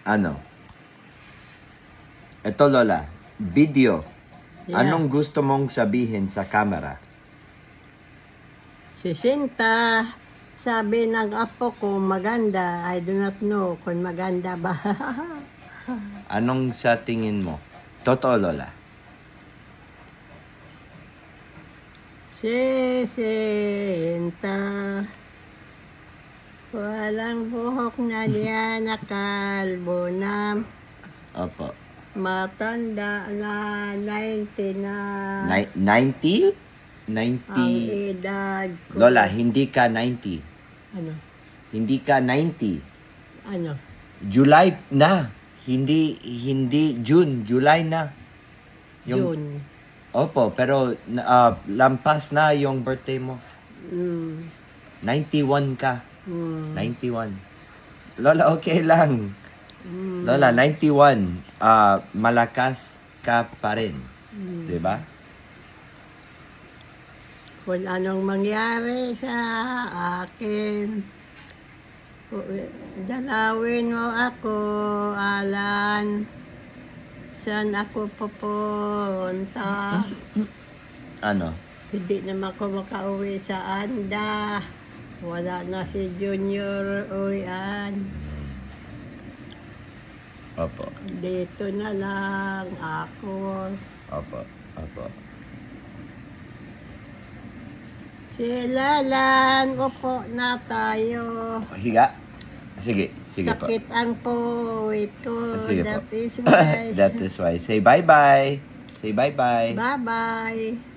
Ano? Ito, Lola. Video. Yeah. Anong gusto mong sabihin sa camera? 60. Sabi ng apo ko, maganda. I do not know kung maganda ba. Anong sa tingin mo? Totoo, Lola. 60. Walang buhok na niya, nakalbo na. Opo. Matanda na 90 na 90? ang 90. edad ko. Lola, hindi ka 90. Ano? Hindi ka 90. Ano? July na. Hindi June. July na. June. Opo, pero lampas na yung birthday mo. 91 ka. 91. Lola, okay lang. Lola, 91. Malakas ka pa rin. Diba? Kung anong mangyari sa akin, dalawin mo ako, Alan. Saan ako pupunta? Ano? Hindi naman ako makauwi sa Anda. Wala na si Junior uwian. Opo. Dito na lang ako. Opo. Opo. Silalan, upo na tayo. Higa? Sige. Sige po. Sakit ang puwit ko. Sige po. That is why. That is why. Say bye-bye. Say bye-bye. Bye-bye.